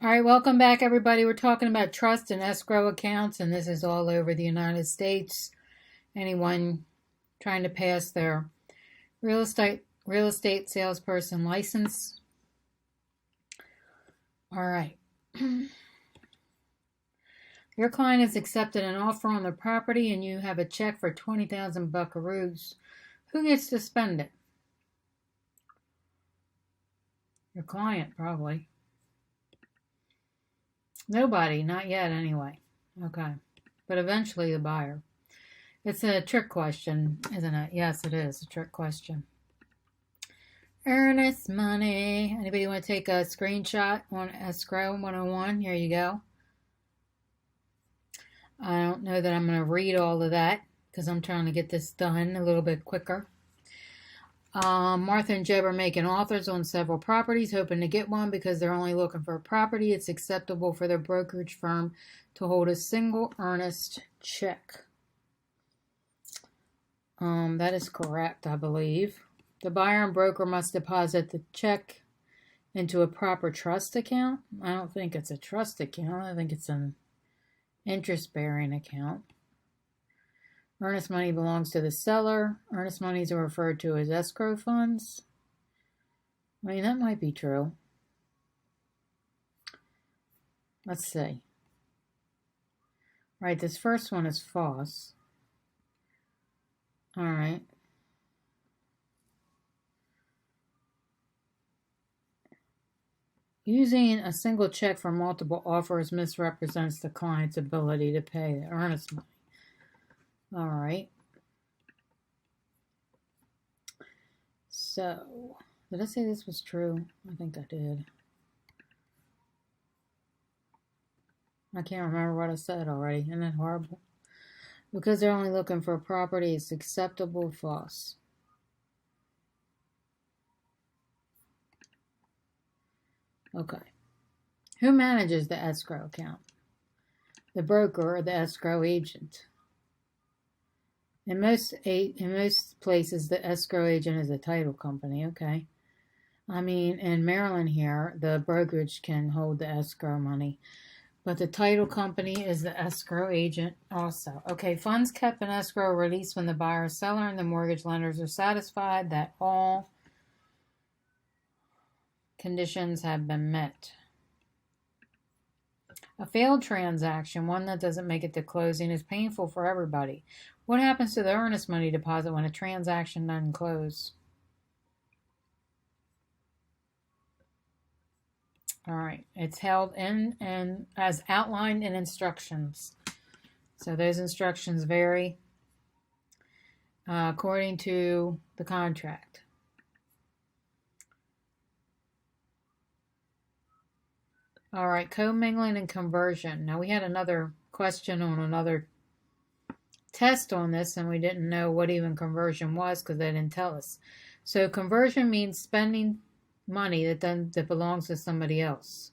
All right, welcome back, everybody. We're talking about trust and escrow accounts, and this is all over the United States. Anyone trying to pass their real estate salesperson license. All right. Your client has accepted an offer on the property, and you have a check for 20,000 buckaroos. Who gets to spend it? Your client, probably. Nobody, not yet, anyway. Okay, but eventually the buyer. It's a trick question, isn't it? Yes, it is a trick question. Earnest money. Anybody want to take a screenshot on Escrow 101? Here you go. I don't know that I'm going to read all of that because I'm trying to get this done a little bit quicker. Martha and Jeb are making offers on several properties, hoping to get one because they're only looking for a property. It's acceptable for their brokerage firm to hold a single earnest check. That is correct, I believe. The buyer and broker must deposit the check into a proper trust account. I don't think it's a trust account. I think it's an interest-bearing account. Earnest money belongs to the seller. Earnest monies are referred to as escrow funds. I mean, that might be true. Let's see. All right, this first one is false. All right. Using a single check for multiple offers misrepresents the client's ability to pay the earnest money. All right. So, did I say this was true? I think I did. I can't remember what I said already. Isn't that horrible? Because they're only looking for a property, it's acceptable, false. Okay. Who manages the escrow account? The broker or the escrow agent? In most places, the escrow agent is a title company, okay? I mean, in Maryland here, the brokerage can hold the escrow money, but the title company is the escrow agent also. Okay, funds kept in escrow are released when the buyer, seller, and the mortgage lenders are satisfied that all conditions have been met. A failed transaction, one that doesn't make it to closing, is painful for everybody. What happens to the earnest money deposit when a transaction doesn't close? All right, it's held in and as outlined in instructions. So those instructions vary according to the contract. All right, commingling and conversion. Now we had another question on another test on this, and we didn't know what even conversion was because they didn't tell us. So conversion means spending money that belongs to somebody else.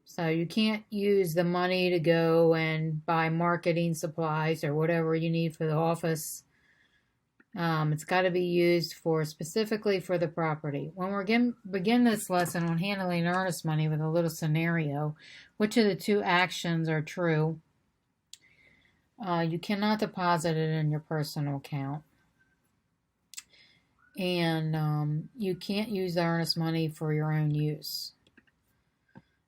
So you can't use the money to go and buy marketing supplies or whatever you need for the office. It's got to be used specifically for the property. When we're begin this lesson on handling earnest money with a little scenario, which of the two actions are true? You cannot deposit it in your personal account. And you can't use the earnest money for your own use.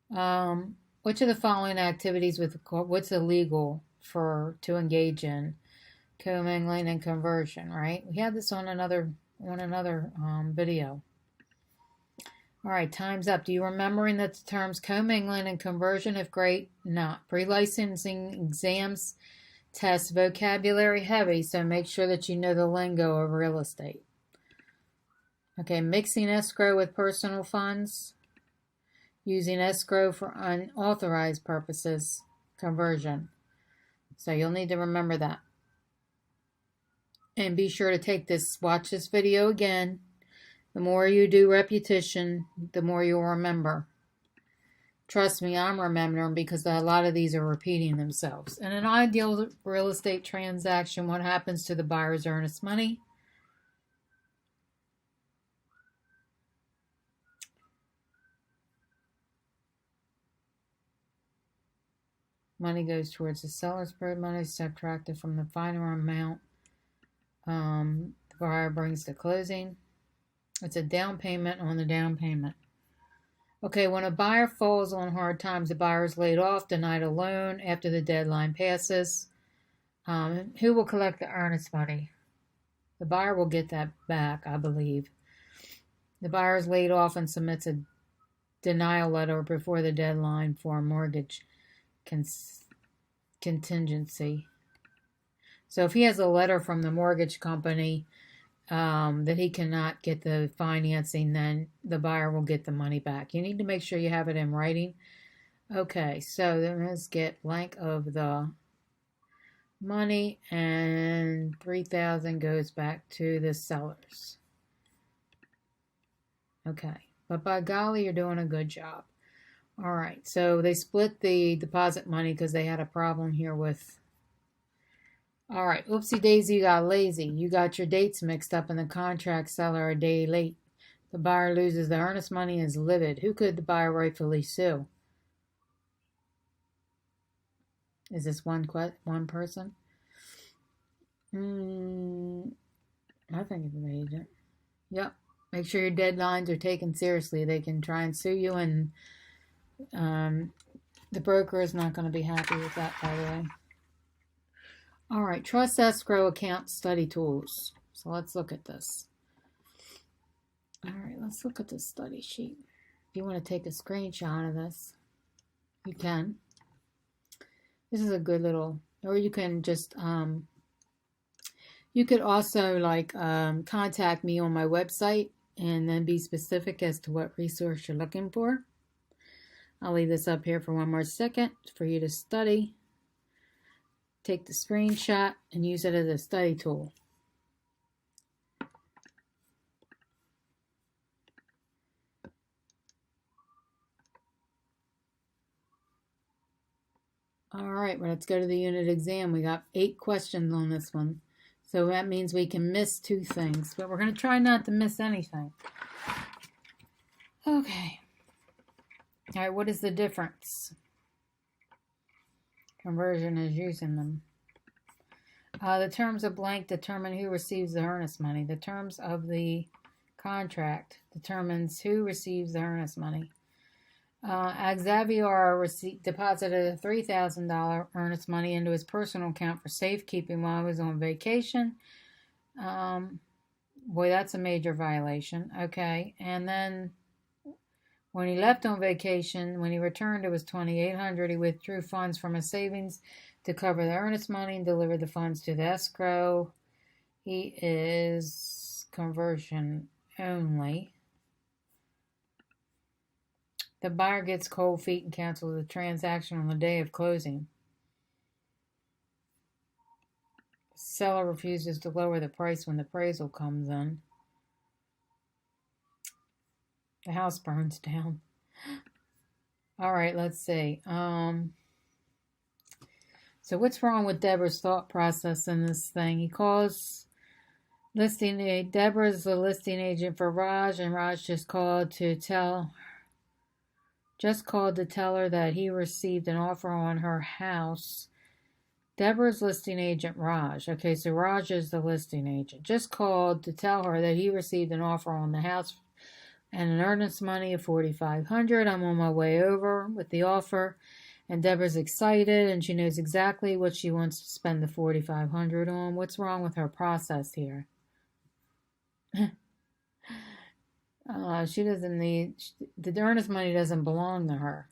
Which of the following activities what's illegal to engage in? Commingling and conversion, right? We had this on another video. All right, time's up. Do you remembering that the terms commingling and conversion, if great, not pre-licensing exams, tests, vocabulary heavy, so make sure that you know the lingo of real estate. Okay, mixing escrow with personal funds, using escrow for unauthorized purposes, conversion. So you'll need to remember that. And be sure to watch this video again. The more you do repetition, the more you'll remember. Trust me, I'm remembering because a lot of these are repeating themselves. In an ideal real estate transaction, what happens to the buyer's earnest money? Money goes towards the seller's spread. Money subtracted from the final amount the buyer brings to closing. It's a down payment on the down payment. Okay, when a buyer falls on hard times, the buyer is laid off, denied a loan after the deadline passes. Who will collect the earnest money? The buyer will get that back, I believe. The buyer is laid off and submits a denial letter before the deadline for a mortgage contingency. So if he has a letter from the mortgage company that he cannot get the financing, then the buyer will get the money back. You need to make sure you have it in writing. Okay, so then let's get blank of the money, and $3,000 goes back to the sellers. Okay, but by golly, you're doing a good job. All right, so they split the deposit money because they had a problem here with... All right, oopsie daisy, you got lazy. You got your dates mixed up in the contract, seller a day late. The buyer loses the earnest money and is livid. Who could the buyer rightfully sue? Is this one person? I think it's the agent. Yep. Make sure your deadlines are taken seriously. They can try and sue you, and the broker is not going to be happy with that, by the way. All right, Trust Escrow Account Study Tools. So let's look at this. All right, let's look at this study sheet. If you want to take a screenshot of this, you can. This is a good little, or you can just, you could also contact me on my website and then be specific as to what resource you're looking for. I'll leave this up here for one more second for you to study. Take the screenshot and use it as a study tool. All right, well, let's go to the unit exam. We got 8 questions on this one. So that means we can miss 2 things, but we're going to try not to miss anything. Okay. All right, what is the difference? Conversion is using them. The terms of blank determine who receives the earnest money. The terms of the contract determines who receives the earnest money. Xavier deposited a $3,000 earnest money into his personal account for safekeeping while he was on vacation. Boy, that's a major violation. Okay, and then when he left on vacation, when he returned, it was $2,800. He withdrew funds from his savings to cover the earnest money and delivered the funds to the escrow. He is conversion only. The buyer gets cold feet and cancels the transaction on the day of closing. The seller refuses to lower the price when the appraisal comes in. The house burns down. All right, let's see. So what's wrong with Deborah's thought process in this thing? He calls Deborah's the listing agent for Raj, and Raj just called to tell her that he received an offer on her house. Deborah's listing agent, Raj. Okay, so Raj is the listing agent. Just called to tell her that he received an offer on the house and an earnest money of $4,500. I'm on my way over with the offer, and Deborah's excited, and she knows exactly what she wants to spend the $4,500 on. What's wrong with her process here? She doesn't need, the earnest money doesn't belong to her.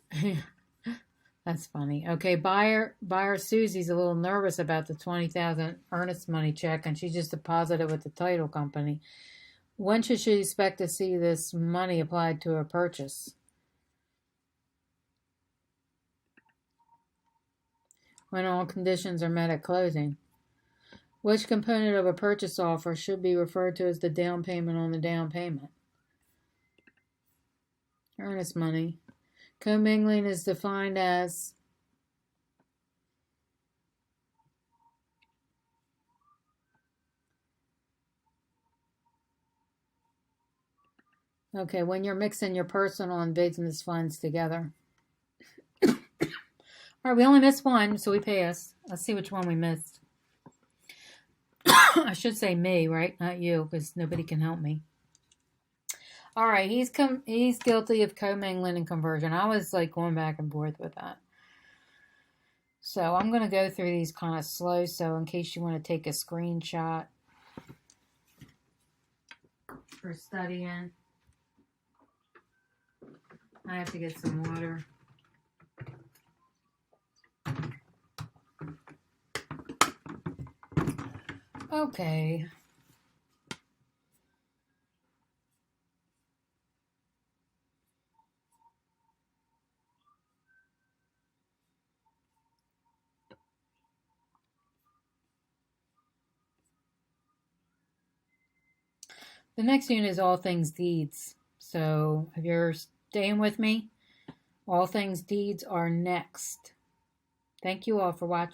That's funny. Okay, buyer Susie's a little nervous about the $20,000 earnest money check, and she just deposited with the title company. When should she expect to see this money applied to her purchase? When all conditions are met at closing. Which component of a purchase offer should be referred to as the down payment on the down payment? Earnest money. Commingling is defined as when you're mixing your personal and business funds together. All All right, we only missed one, so we pass. Let's see which one we missed. I should say me, right? Not you, because nobody can help me. All right, he's guilty of commingling and conversion. I was like going back and forth with that. So I'm going to go through these kind of slow, so in case you want to take a screenshot for studying. I have to get some water. Okay. The next unit is all things deeds. So if you're staying with me, all things deeds are next. Thank you all for watching.